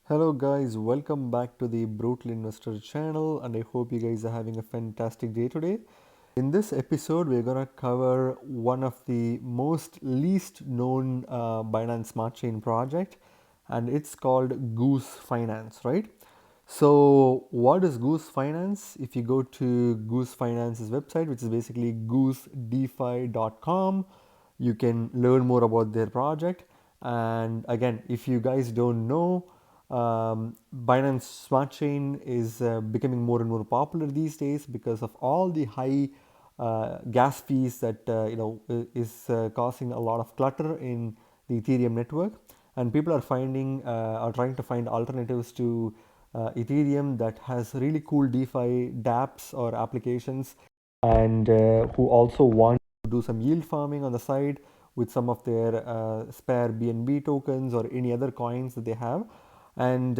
Hello guys, welcome back to the Brutal Investor channel, and I hope you guys are having a fantastic day today. In this episode, we're gonna cover one of the most least known Binance Smart Chain project, and it's called Goose Finance, right? So what is Goose Finance? If you go to Goose Finance's website, which is basically goosedefi.com, you can learn more about their project. And again, if you guys don't know, Binance Smart Chain is becoming more and more popular these days because of all the high gas fees that is causing a lot of clutter in the Ethereum network, and people are trying to find alternatives to Ethereum that has really cool DeFi dApps or applications, and who also want to do some yield farming on the side with some of their spare BNB tokens or any other coins that they have. And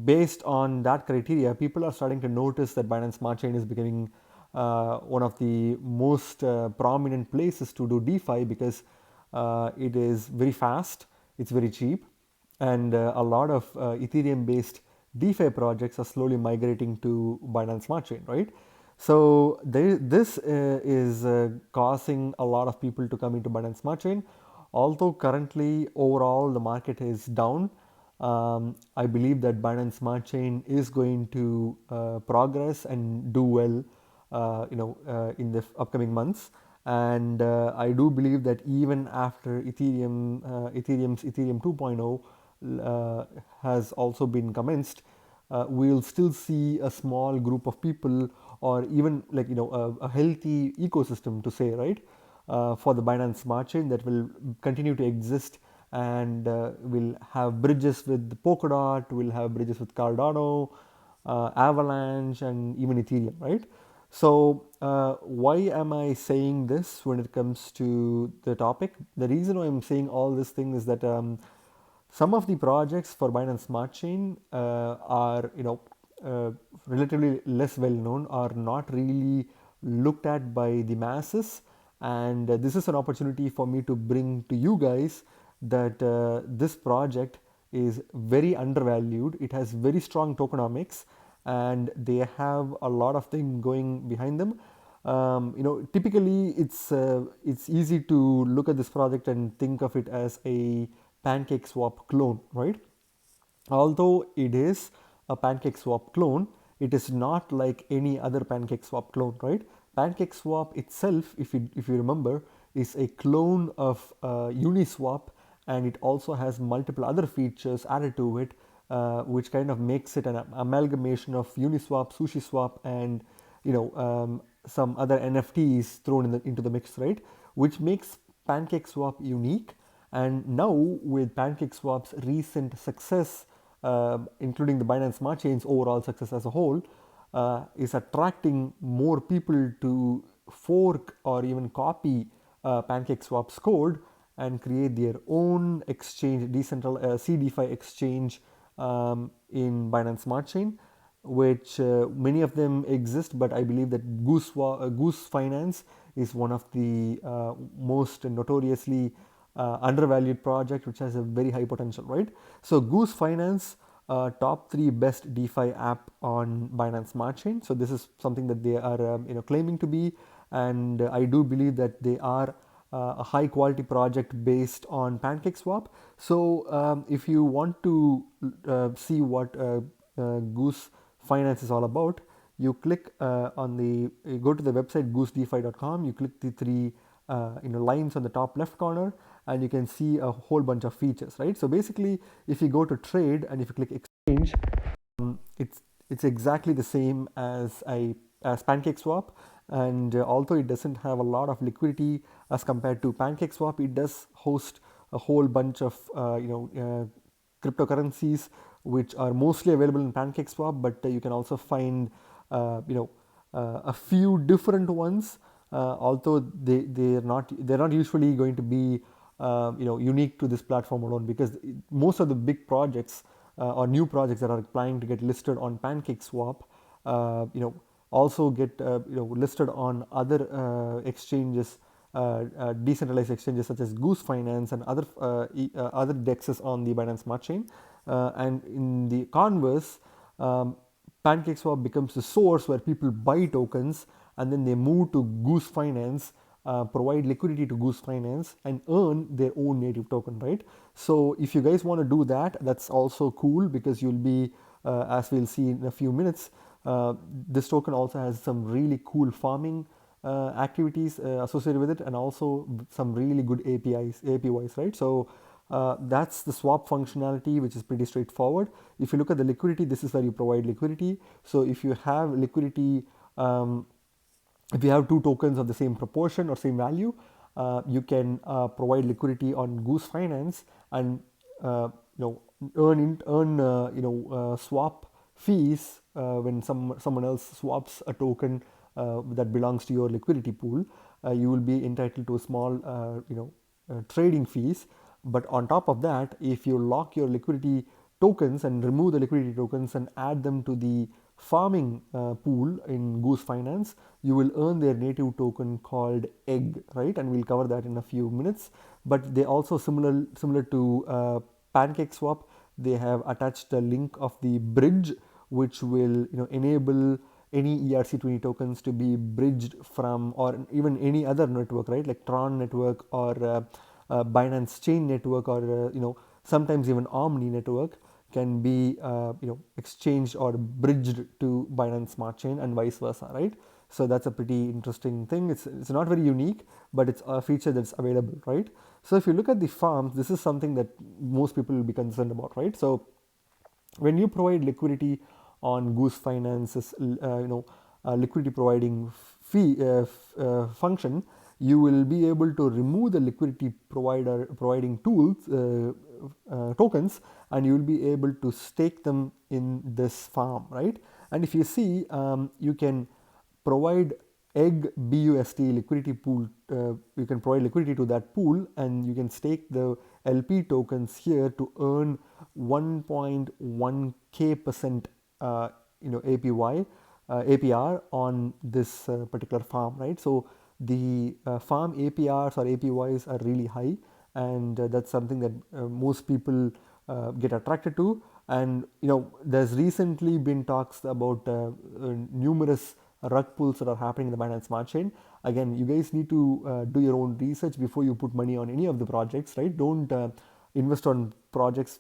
based on that criteria, people are starting to notice that Binance Smart Chain is becoming one of the most prominent places to do DeFi because it is very fast, it's very cheap, and a lot of Ethereum based DeFi projects are slowly migrating to Binance Smart Chain, right? So this is causing a lot of people to come into Binance Smart Chain. Although currently overall the market is down, I believe that Binance Smart Chain is going to progress and do well, in the upcoming months. And I do believe that even after Ethereum's Ethereum 2.0 has also been commenced, we'll still see a small group of people, or even a healthy ecosystem to say, right, for the Binance Smart Chain that will continue to exist, and will have bridges with Polkadot, will have bridges with Cardano, Avalanche, and even Ethereum, right? So why am I saying this when it comes to the topic? The reason why I'm saying all this thing is that some of the projects for Binance Smart Chain are relatively less well known, are not really looked at by the masses, and this is an opportunity for me to bring to you guys that this project is very undervalued. It has very strong tokenomics, and they have a lot of things going behind them. Typically it's easy to look at this project and think of it as a Pancakeswap clone, right? Although it is a Pancakeswap clone, it is not like any other Pancakeswap clone, right? Pancakeswap itself, if you remember, is a clone of Uniswap, and it also has multiple other features added to it, which kind of makes it an amalgamation of Uniswap, SushiSwap, and some other NFTs thrown into the mix, right? Which makes Pancakeswap unique. And now with Pancakeswap's recent success, including the Binance Smart Chain's overall success as a whole, is attracting more people to fork or even copy Pancakeswap's code and create their own exchange, decentralized CDFI exchange in Binance Smart Chain, which many of them exist, but I believe that Goose Finance is one of the most notoriously undervalued project, which has a very high potential, right? So Goose Finance, top 3 best DeFi app on Binance Smart Chain. So this is something that they are claiming to be, and I do believe that they are a high quality project based on Pancakeswap. So if you want to see what Goose Finance is all about, you click you go to the website goosedefi.com, you click the 3 lines on the top left corner, and you can see a whole bunch of features, right? So basically, if you go to trade and if you click exchange, it's exactly the same as Pancakeswap, and although it doesn't have a lot of liquidity as compared to Pancakeswap, it does host a whole bunch of cryptocurrencies which are mostly available in Pancakeswap, but you can also find a few different ones. Although they're not usually going to be unique to this platform alone, because most of the big projects or new projects that are planning to get listed on Pancakeswap also get listed on other exchanges, decentralized exchanges such as Goose Finance and other dexes on the Binance Smart Chain. And in the converse, um, Pancakeswap becomes the source where people buy tokens and then they move to Goose Finance, provide liquidity to Goose Finance, and earn their own native token, right? So if you guys want to do that, that's also cool because you'll be, as we'll see in a few minutes, this token also has some really cool farming activities associated with it, and also some really good APIs, right? So that's the swap functionality, which is pretty straightforward. If you look at the liquidity, this is where you provide liquidity. So if you have liquidity, if you have two tokens of the same proportion or same value, you can provide liquidity on Goose Finance and you know earn swap fees when someone else swaps a token that belongs to your liquidity pool. You will be entitled to a small trading fees. But on top of that, if you lock your liquidity tokens and remove the liquidity tokens and add them to the farming pool in Goose Finance, you will earn their native token called egg, right? And we'll cover that in a few minutes. But they also similar to Pancakeswap, they have attached a link of the bridge, which will enable any ERC20 tokens to be bridged from, or even any other network, right? Like Tron network or Binance Chain network, or sometimes even Omni network can be exchanged or bridged to Binance Smart Chain and vice versa, right? So that's a pretty interesting thing. It's not very unique, but it's a feature that's available, right? So if you look at the farms, this is something that most people will be concerned about, right? So when you provide liquidity on Goose Finance's liquidity providing fee function, you will be able to remove the liquidity provider providing tools tokens, and you will be able to stake them in this farm, right? And if you see, you can provide egg BUSD liquidity pool. You can provide liquidity to that pool, and you can stake the LP tokens here to earn 1.1k% APY APR on this particular farm, right? So the farm APRs or APYs are really high, and that's something that most people get attracted to. And there's recently been talks about numerous rug pulls that are happening in the Binance Smart Chain. Again, you guys need to do your own research before you put money on any of the projects, right? Don't invest on projects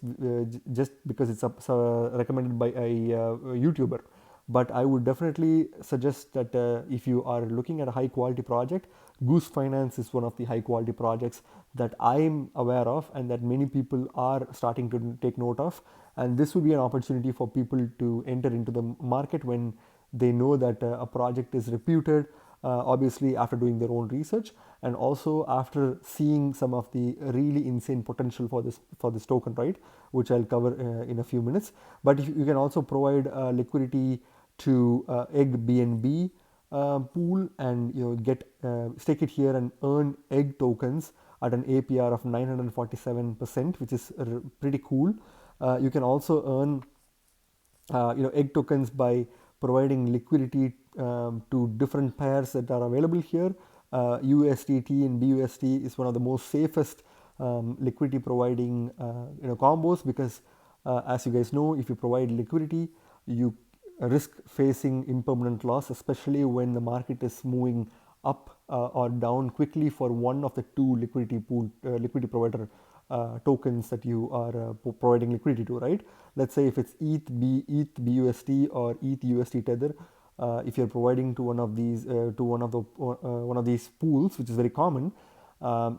just because it's recommended by a YouTuber. But I would definitely suggest that if you are looking at a high quality project, Goose Finance is one of the high quality projects that I'm aware of and that many people are starting to take note of. And this would be an opportunity for people to enter into the market when they know that a project is reputed, obviously after doing their own research, and also after seeing some of the really insane potential for this token, right? Which I'll cover in a few minutes. But if you can also provide liquidity to egg BNB pool, and get stake it here and earn egg tokens at an APR of 947%, which is pretty cool. You can also earn egg tokens by providing liquidity to different pairs that are available here. USDT and BUSD is one of the most safest liquidity providing combos, because as you guys know, if you provide liquidity, you risk facing impermanent loss, especially when the market is moving up or down quickly for one of the two liquidity provider tokens that you are providing liquidity to, right? Let's say if it's ETH BUSD or ETH USD Tether, if you're providing to one of these pools, which is very common,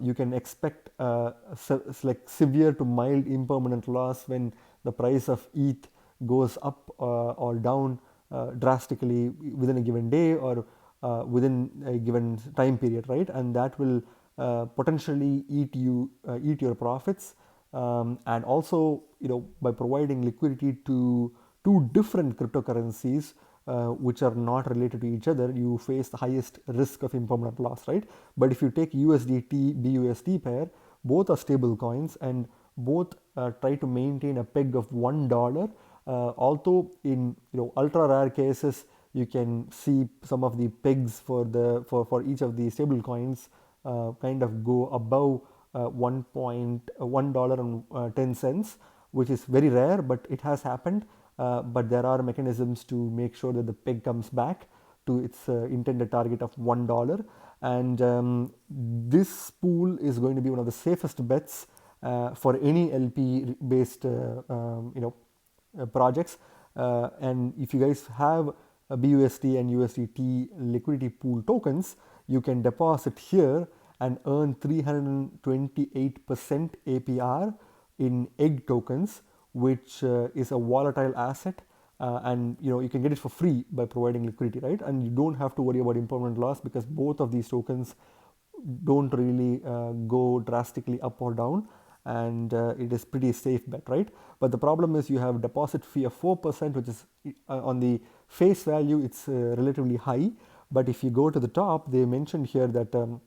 you can expect like severe to mild impermanent loss when the price of ETH goes up or down drastically within a given day or within a given time period, right? And that will potentially eat your profits. And also, by providing liquidity to two different cryptocurrencies which are not related to each other, you face the highest risk of impermanent loss, right? But if you take USDT BUSD pair, both are stable coins and both try to maintain a peg of $1. Although in ultra rare cases, you can see some of the pegs for each of the stable coins kind of go above $1.10, which is very rare, but it has happened. But there are mechanisms to make sure that the peg comes back to its intended target of $1. And this pool is going to be one of the safest bets for any LP based projects. And if you guys have a BUSD and USDT liquidity pool tokens, you can deposit here and earn 328% APR in egg tokens, which is a volatile asset. And you can get it for free by providing liquidity, right? And you don't have to worry about impermanent loss because both of these tokens don't really go drastically up or down, and it is pretty safe bet, right? But the problem is you have deposit fee of 4%, which is on the face value it's relatively high. But if you go to the top, they mentioned here that the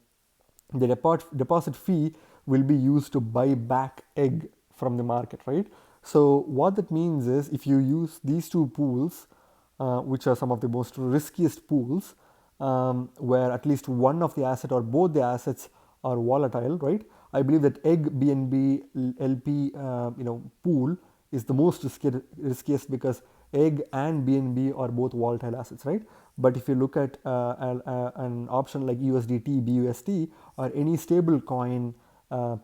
deposit fee will be used to buy back egg from the market, right? So what that means is if you use these two pools, which are some of the most riskiest pools, where at least one of the asset or both the assets are volatile, right? I believe that egg BNB LP pool is the most riskiest because egg and BNB are both volatile assets, right? But if you look at an option like USDT, BUSD, or any stable coin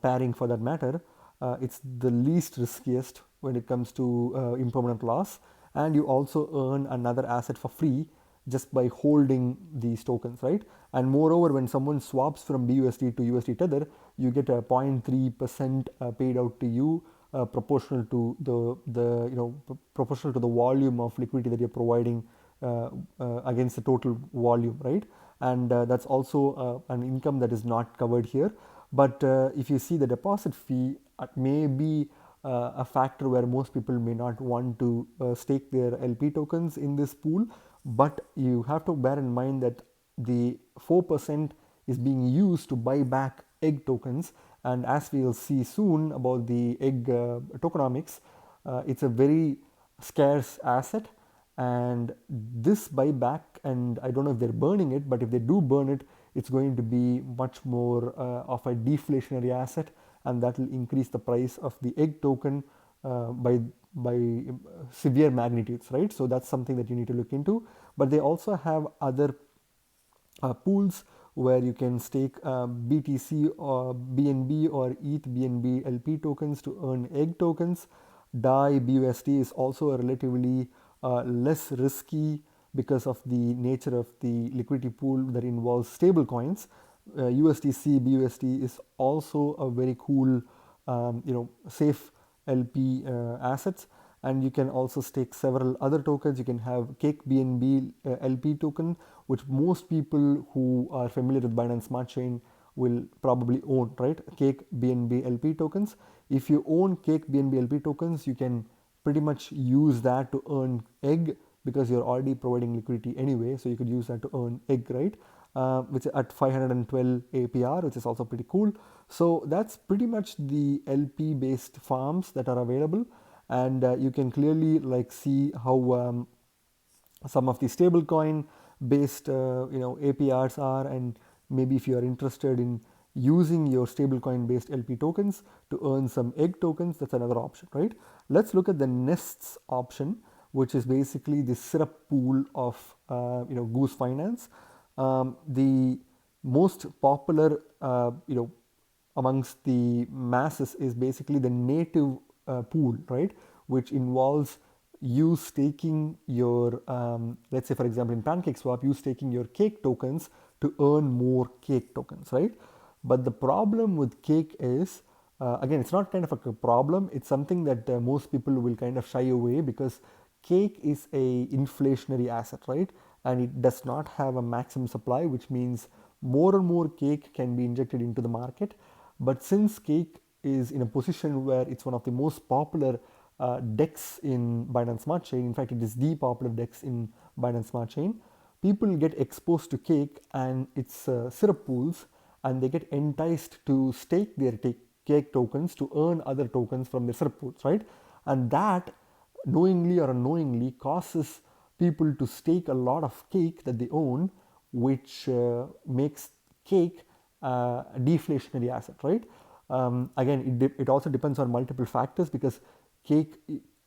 pairing for that matter, it's the least riskiest when it comes to impermanent loss, and you also earn another asset for free just by holding these tokens, right? And moreover, when someone swaps from BUSD to USD Tether, you get a 0.3% paid out to you, proportional to proportional to the volume of liquidity that you're providing against the total volume, right? And that's also an income that is not covered here. But if you see the deposit fee, it may be a factor where most people may not want to stake their LP tokens in this pool. But you have to bear in mind that the 4% is being used to buy back egg tokens, and as we will see soon about the egg tokenomics, it's a very scarce asset. And this buyback, and I don't know if they're burning it, but if they do burn it, it's going to be much more of a deflationary asset, and that will increase the price of the egg token by severe magnitudes, right? So that's something that you need to look into. But they also have other pools where you can stake BTC or BNB or ETH BNB LP tokens to earn egg tokens. DAI BUSD is also a relatively less risky because of the nature of the liquidity pool that involves stable coins. USDC BUSD is also a very cool safe LP assets, and you can also stake several other tokens. You can have Cake BNB LP token, which most people who are familiar with Binance Smart Chain will probably own, right? Cake BNB LP tokens. If you own Cake BNB LP tokens, you can pretty much use that to earn egg because you're already providing liquidity anyway. So you could use that to earn egg, right? Which is at 512 APR, which is also pretty cool. So that's pretty much the LP based farms that are available, and you can clearly see how some of the stablecoin based APRs are, and maybe if you are interested in using your stablecoin based LP tokens to earn some egg tokens, that's another option, right? Let's look at the nests option, which is basically the syrup pool of Goose Finance. The most popular amongst the masses is basically the native pool, right, which involves you staking your let's say for example in Pancakeswap, you staking your cake tokens to earn more cake tokens, right? But the problem with cake is again, it's not kind of a problem, it's something that most people will kind of shy away because cake is a inflationary asset, right? And it does not have a maximum supply, which means more and more cake can be injected into the market. But since cake is in a position where it's one of the most popular DEX in Binance Smart Chain, in fact it is the popular DEX in Binance Smart Chain, people get exposed to cake and its syrup pools, and they get enticed to stake their cake tokens to earn other tokens from their syrup pools, right? And that knowingly or unknowingly causes people to stake a lot of cake that they own, which makes cake a deflationary asset, right? Again, it also depends on multiple factors because cake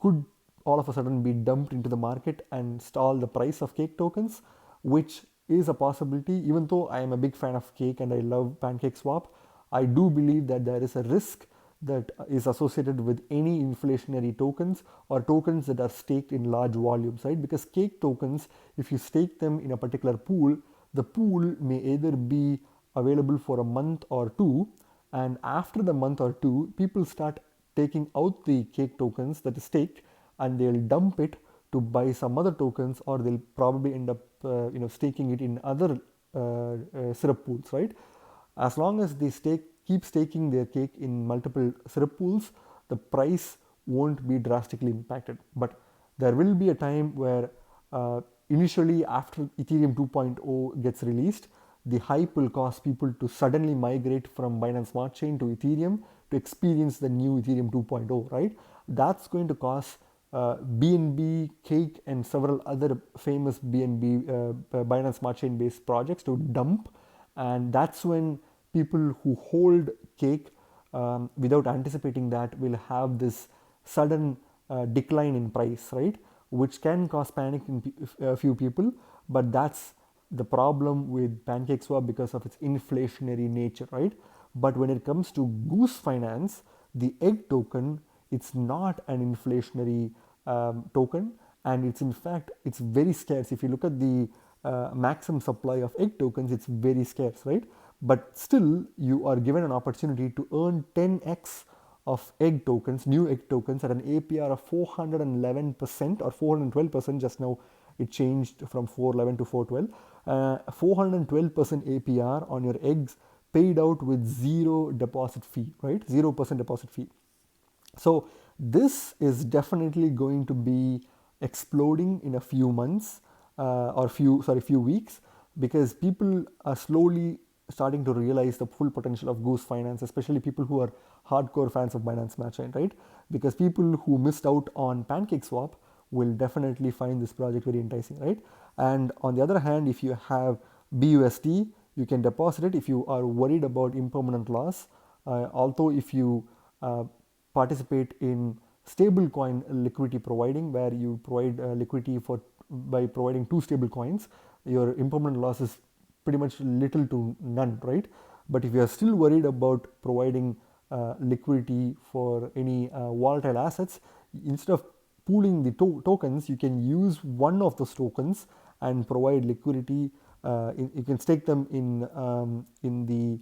could all of a sudden be dumped into the market and stall the price of cake tokens, which is a possibility. Even though I am a big fan of cake and I love Pancakeswap, I do believe that there is a risk that is associated with any inflationary tokens or tokens that are staked in large volumes, right? Because cake tokens, if you stake them in a particular pool, the pool may either be available for a month or two, and after the month or two, people start taking out the cake tokens that is staked and they'll dump it to buy some other tokens, or they'll probably end up staking it in other syrup pools, right? As long as they keep staking their cake in multiple syrup pools, the price won't be drastically impacted. But there will be a time where initially after Ethereum 2.0 gets released, the hype will cause people to suddenly migrate from Binance Smart Chain to Ethereum to experience the new Ethereum 2.0, right? That's going to cause BNB, Cake, and several other famous BNB Binance Smart Chain based projects to dump, and that's when people who hold Cake without anticipating that will have this sudden decline in price, right? Which can cause panic in a few people, but that's the problem with Pancakeswap because of its inflationary nature, right? But when it comes to Goose Finance, the egg token, it's not an inflationary token, and it's in fact it's very scarce. If you look at the maximum supply of egg tokens, it's very scarce, right? But still, you are given an opportunity to earn 10x of egg tokens, new egg tokens, at an APR of 411% or 412%. Just now it changed from 411 to 412. 412% APR on your eggs paid out with zero deposit fee, right? 0% deposit fee. So this is definitely going to be exploding in a few months or few weeks, because people are slowly starting to realize the full potential of Goose Finance, especially people who are hardcore fans of Binance Smart Chain, right? Because people who missed out on Pancakeswap will definitely find this project very enticing, right? And on the other hand, if you have BUSD, you can deposit it if you are worried about impermanent loss. Although if you participate in stablecoin liquidity providing, where you provide liquidity for by providing two stable coins, your impermanent loss is pretty much little to none, right? But if you are still worried about providing liquidity for any volatile assets, instead of pooling the tokens, you can use one of those tokens and provide liquidity. You can stake them in the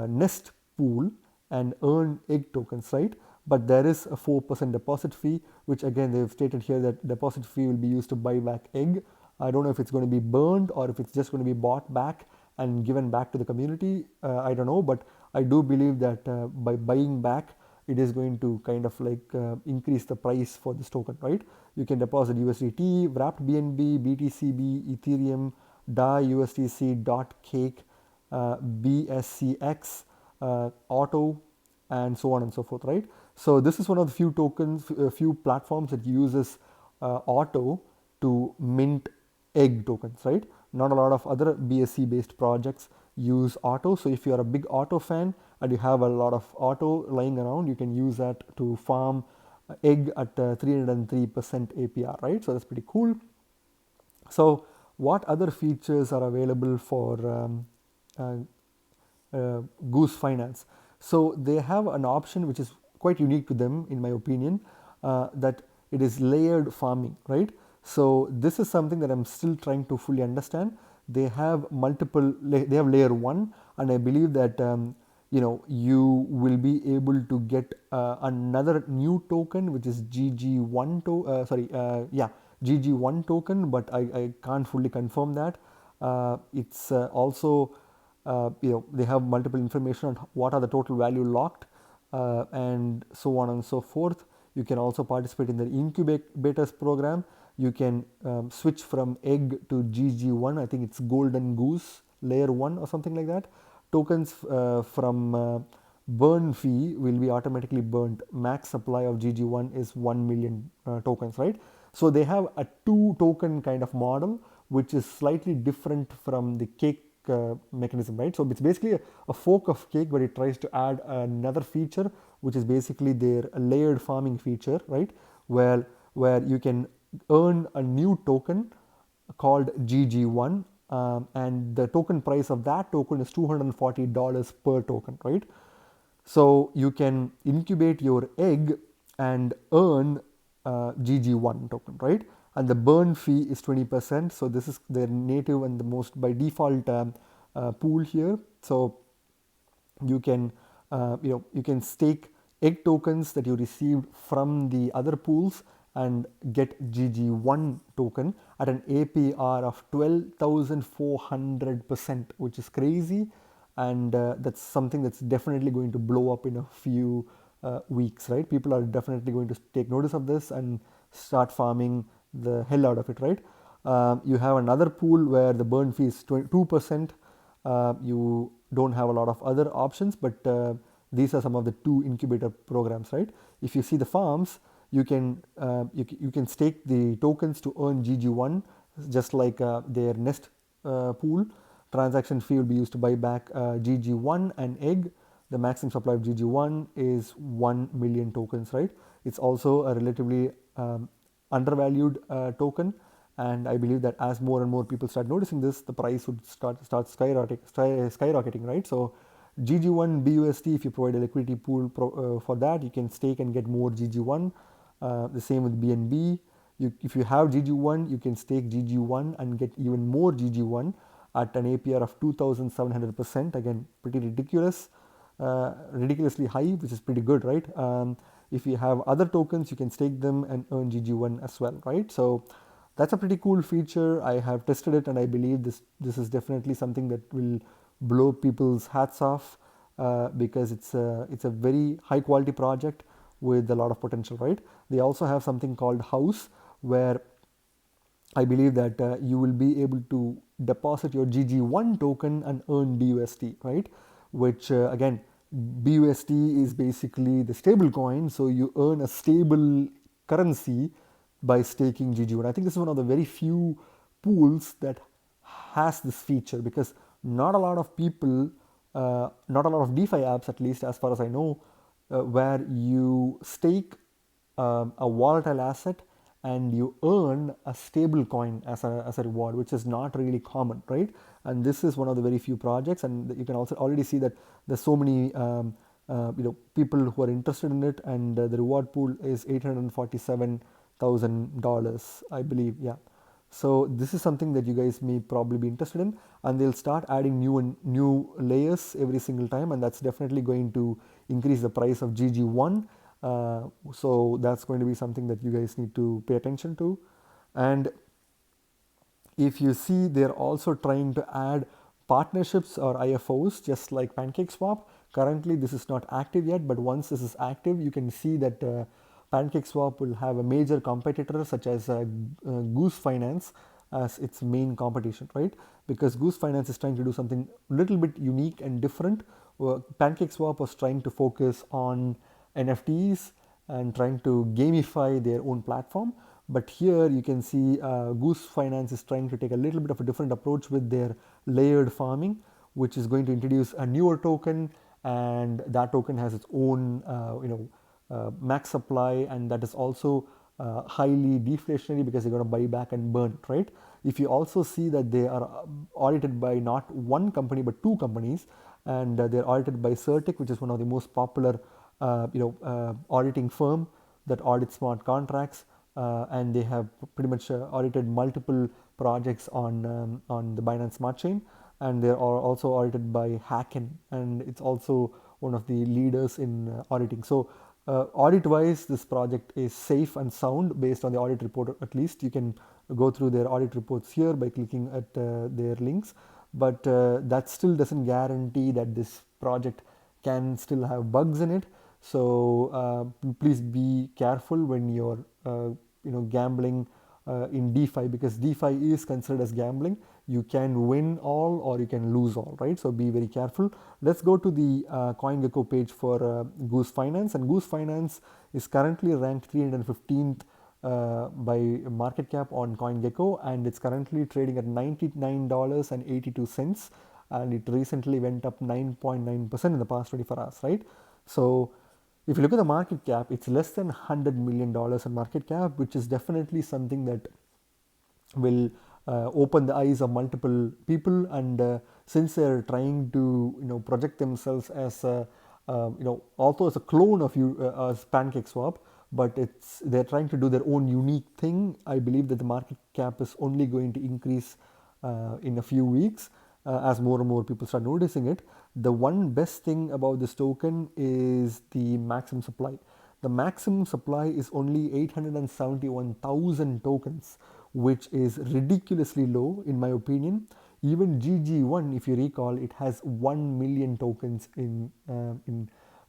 Nest pool and earn egg tokens, right? But there is a 4% deposit fee, which again they've stated here that deposit fee will be used to buy back egg. I don't know if it's going to be burned or if it's just going to be bought back and given back to the community. I don't know, but I do believe that by buying back, it is going to kind of like increase the price for this token, right? You can deposit USDT, wrapped BNB, BTCB, Ethereum, DAI, USDC, Cake, BSCX, Auto, and so on and so forth, right? So this is one of the few tokens, few platforms that uses Auto to mint egg tokens, right? Not a lot of other BSC based projects use Auto. So if you are a big Auto fan and you have a lot of Auto lying around, you can use that to farm egg at 303% APR, right? So that's pretty cool. So what other features are available for Goose Finance? So they have an option which is quite unique to them, in my opinion, that it is layered farming, right? So this is something that I'm still trying to fully understand. They have they have layer 1, and I believe that you will be able to get another new token, which is GG1 GG1 token, but I can't fully confirm that. It's also they have multiple information on what are the total value locked, and so on and so forth. You can also participate in the incubators program. You can switch from egg to GG1. I think it's Golden Goose layer 1 or something like that. Tokens from burn fee will be automatically burnt. Max supply of GG1 is 1 million tokens, right? So they have a 2 token kind of model, which is slightly different from the cake mechanism, right? So it's basically a fork of cake, but it tries to add another feature, which is basically their layered farming feature, right? Where you can earn a new token called GG1, and the token price of that token is $240 per token, right? So you can incubate your egg and earn GG1 token, right? And the burn fee is 20%. So this is their native and the most by default pool here. So you can you can stake egg tokens that you received from the other pools and get GG1 token at an APR of 12,400%, which is crazy, and that's something that's definitely going to blow up in a few weeks, right? People are definitely going to take notice of this and start farming the hell out of it, right? You have another pool where the burn fee is 2%. You don't have a lot of other options, but these are some of the two incubator programs, right? If you see the farms, you can stake the tokens to earn GG1, just like their Nest pool. Transaction fee will be used to buy back GG1 and egg. The maximum supply of GG1 is 1 million tokens, right? It's also a relatively undervalued token, and I believe that as more and more people start noticing this, the price would start skyrocketing, right? So GG1 BUSD, if you provide a liquidity pool for that, you can stake and get more GG1. The same with BNB. If you have GG1, you can stake GG1 and get even more GG1 at an APR of 2,700%. Again, pretty ridiculous, ridiculously high, which is pretty good, right? If you have other tokens, you can stake them and earn GG1 as well, right? So that's a pretty cool feature. I have tested it, and I believe this is definitely something that will blow people's hats off, because it's a very high quality project with a lot of potential, right? They also have something called House, where I believe that you will be able to deposit your GG1 token and earn BUSD, right? Which again, BUSD is basically the stable coin, so you earn a stable currency by staking GG1. I think this is one of the very few pools that has this feature, because not a lot of people, not a lot of DeFi apps, at least as far as I know, where you stake a volatile asset and you earn a stable coin as a reward, which is not really common, right? And this is one of the very few projects, and you can also already see that there's so many people who are interested in it, and the reward pool is $847,000, I believe. Yeah. So this is something that you guys may probably be interested in, and they'll start adding new layers every single time, and that's definitely going to increase the price of GG1. So that's going to be something that you guys need to pay attention to. And if you see, they're also trying to add partnerships or IFOs, just like Pancakeswap. Currently this is not active yet, but once this is active, you can see that Pancakeswap will have a major competitor such as Goose Finance as its main competition, right? Because Goose Finance is trying to do something a little bit unique and different. Pancakeswap was trying to focus on NFTs and trying to gamify their own platform. But here you can see Goose Finance is trying to take a little bit of a different approach with their layered farming, which is going to introduce a newer token, and that token has its own max supply, and that is also highly deflationary because they're going to buy back and burn, right? If you also see that they are audited by not one company but two companies, and they're audited by Certic, which is one of the most popular auditing firm that audits smart contracts, and they have pretty much audited multiple projects on the Binance Smart Chain, and they are also audited by Hacken, and it's also one of the leaders in auditing. So audit wise, this project is safe and sound based on the audit report. At least you can go through their audit reports here by clicking at their links, but that still doesn't guarantee that this project can still have bugs in it. So please be careful when you're gambling in DeFi, because DeFi is considered as gambling. You can win all or you can lose all, right? So be very careful. Let's go to the CoinGecko page for Goose Finance, and Goose Finance is currently ranked 315th by market cap on CoinGecko, and it's currently trading at $99.82. and it recently went up 9.9% in the past 24 hours, right? So if you look at the market cap, it's less than $100 million in market cap, which is definitely something that will open the eyes of multiple people. And since they're trying to project themselves as a, also as a clone of you as Pancakeswap, but they're trying to do their own unique thing. I believe that the market cap is only going to increase in a few weeks as more and more people start noticing it. The one best thing about this token is the maximum supply. The maximum supply is only 871,000 tokens, which is ridiculously low in my opinion. Even GG1, if you recall, it has 1 million tokens in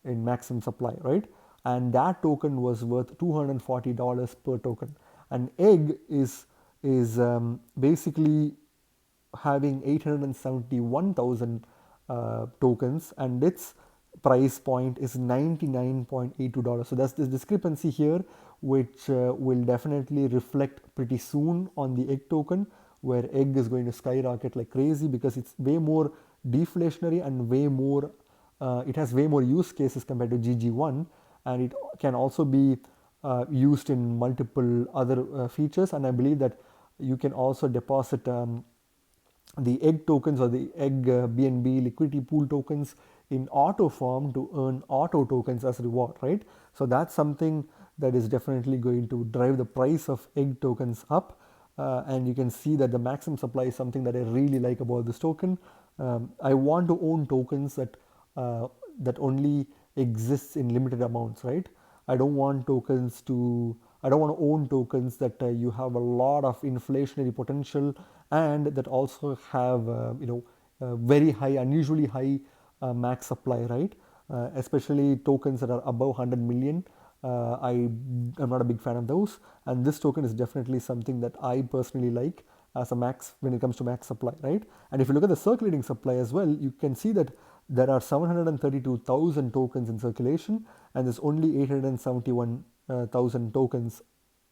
maximum supply, right? And that token was worth $240 per token. And egg is basically having 871,000 tokens, and its price point is $99.82. So that's this discrepancy here, which will definitely reflect pretty soon on the egg token, where egg is going to skyrocket like crazy because it's way more deflationary and way more it has way more use cases compared to GG1, and it can also be used in multiple other features. And I believe that you can also deposit the egg tokens or the egg BNB liquidity pool tokens in auto form to earn auto tokens as reward, right? So that's something that is definitely going to drive the price of egg tokens up. And you can see that the maximum supply is something that I really like about this token. I want to own tokens that only exists in limited amounts, right? I don't want tokens to I don't want to own tokens that you have a lot of inflationary potential and that also have very high, unusually high max supply, right? Especially tokens that are above 100 million. I'm not a big fan of those, and this token is definitely something that I personally like as a max when it comes to max supply, right? And if you look at the circulating supply as well, you can see that there are 732,000 tokens in circulation, and there's only 871,000 tokens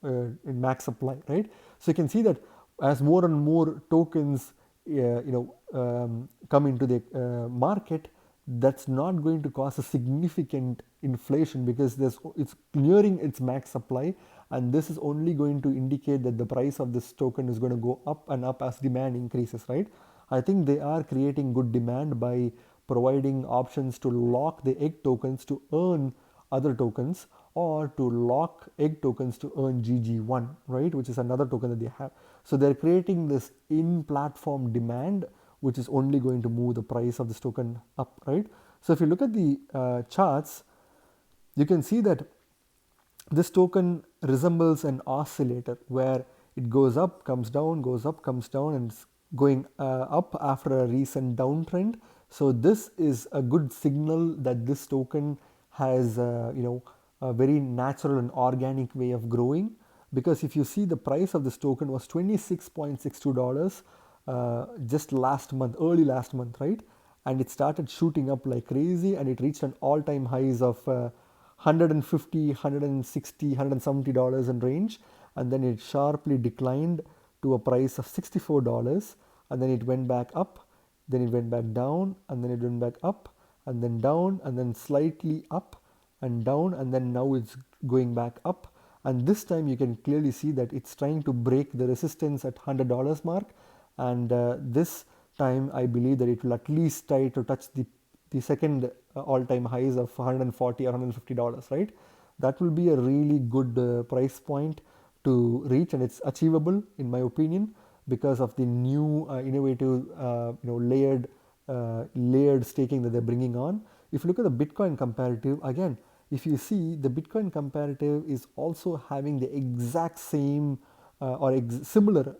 in max supply, right? So you can see that as more and more tokens come into the market, that's not going to cause a significant inflation because it's nearing its max supply, and this is only going to indicate that the price of this token is going to go up and up as demand increases, right? I think they are creating good demand by providing options to lock the egg tokens to earn other tokens, or to lock egg tokens to earn GG1, right, which is another token that they have. So they're creating this in-platform demand, which is only going to move the price of this token up, right? So if you look at the charts, you can see that this token resembles an oscillator where it goes up, comes down, goes up, comes down, and it's going up after a recent downtrend. So this is a good signal that this token has a very natural and organic way of growing, because if you see, the price of this token was $26.62 just last month, early last month, right? And it started shooting up like crazy, and it reached an all-time highs of 150, 160, $170 in range, and then it sharply declined to a price of $64, and then it went back up, then it went back down, and then it went back up, and then down, and then slightly up and down, and then now it's going back up. And this time you can clearly see that it's trying to break the resistance at $100 mark, and this time I believe that it will at least try to touch the second all-time highs of $140 or $150, right? That will be a really good price point to reach, and it's achievable in my opinion because of the new innovative layered staking that they're bringing on. If you look at the Bitcoin comparative, again, if you see, the Bitcoin comparative is also having the exact same or similar,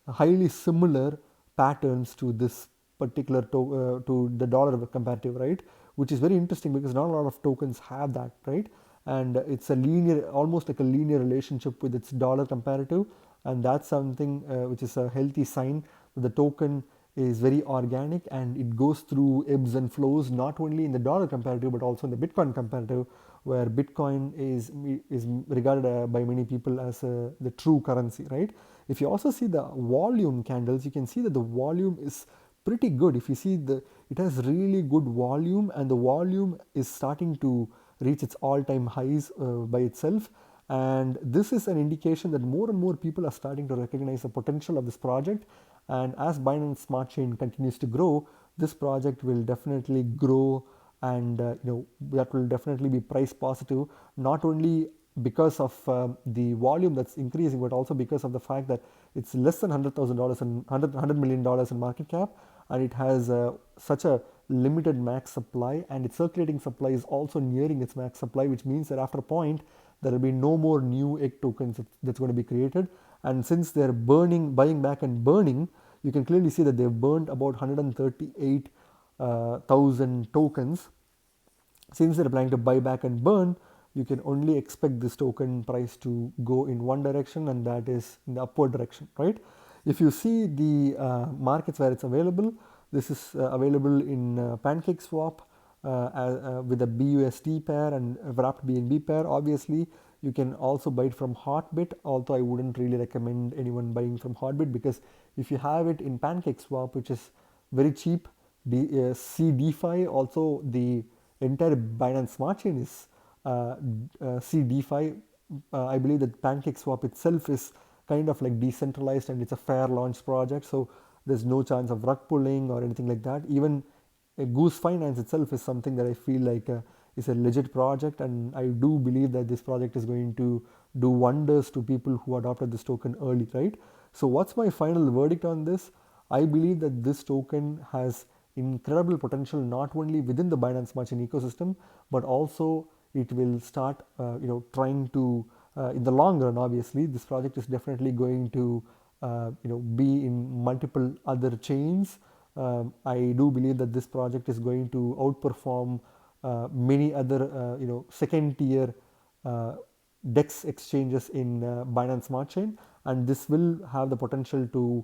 highly similar patterns to this particular to the dollar comparative, right? Which is very interesting because not a lot of tokens have that, right? And it's a linear, almost like a linear relationship with its dollar comparative, and that's something which is a healthy sign that the token is very organic and it goes through ebbs and flows, not only in the dollar comparative but also in the Bitcoin comparative, where Bitcoin is regarded by many people as the true currency, right? If you also see the volume candles, you can see that the volume is pretty good. If you see, it has really good volume, and the volume is starting to reach its all-time highs by itself. And this is an indication that more and more people are starting to recognize the potential of this project. And as Binance Smart Chain continues to grow, this project will definitely grow, and that will definitely be price positive, not only because of the volume that's increasing, but also because of the fact that it's less than $100,000 and $100 million in market cap, and it has such a limited max supply, and its circulating supply is also nearing its max supply, which means that after a point there will be no more new egg tokens that's going to be created. And since they're buying back and burning, you can clearly see that they've burned about 138,000 tokens. Since they're planning to buy back and burn, you can only expect this token price to go in one direction, and that is in the upward direction, right? If you see the markets where it's available, this is available in Pancakeswap with a BUSD pair and a wrapped BNB pair. Obviously, you can also buy it from Hotbit, although I wouldn't really recommend anyone buying from Hotbit, because if you have it in Pancakeswap, which is very cheap, C DeFi, also the entire Binance Smart Chain is C DeFi. I believe that Pancakeswap itself is kind of like decentralized, and it's a fair launch project, so there's no chance of rug pulling or anything like that. Even Goose Finance itself is something that I feel like is a legit project, and I do believe that this project is going to do wonders to people who adopted this token early, right? So what's my final verdict on this? I believe that this token has incredible potential, not only within the Binance Smart Chain ecosystem, but also it will start trying to in the long run. Obviously, this project is definitely going to be in multiple other chains. I do believe that this project is going to outperform many other second tier DEX exchanges in Binance Smart Chain, and this will have the potential to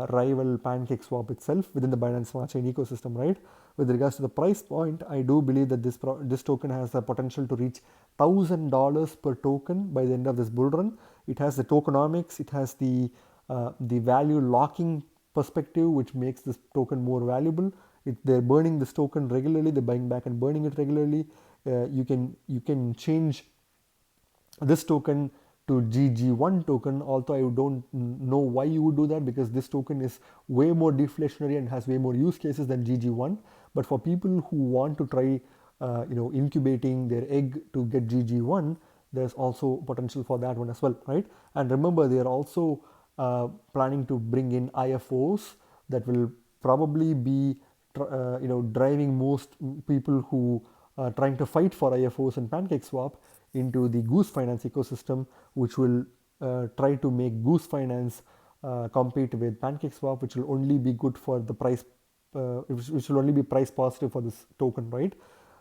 rival Pancakeswap itself within the Binance Smart Chain ecosystem, right? With regards to the price point, I do believe that this token has the potential to reach $1,000 per token by the end of this bull run. It has the tokenomics, it has the value locking perspective, which makes this token more valuable. They're burning this token regularly, they're buying back and burning it regularly. You can change this token to GG1 token, although I don't know why you would do that, because this token is way more deflationary and has way more use cases than GG1. But for people who want to try incubating their egg to get GG1, there's also potential for that one as well, right? And remember, they are also planning to bring in IFOs that will probably be driving most people who are trying to fight for IFOs and Pancakeswap into the Goose Finance ecosystem, which will try to make Goose Finance compete with Pancakeswap, which will only be good for the price, which will only be price positive for this token, right?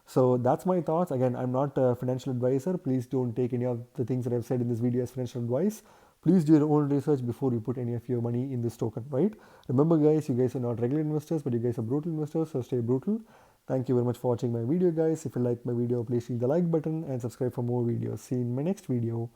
So that's my thoughts. Again, I'm not a financial advisor. Please don't take any of the things that I've said in this video as financial advice. Please do your own research before you put any of your money in this token, right? Remember, guys, you guys are not regular investors, but you guys are brutal investors, so stay brutal. Thank you very much for watching my video, guys. If you like my video, please hit the like button and subscribe for more videos. See you in my next video.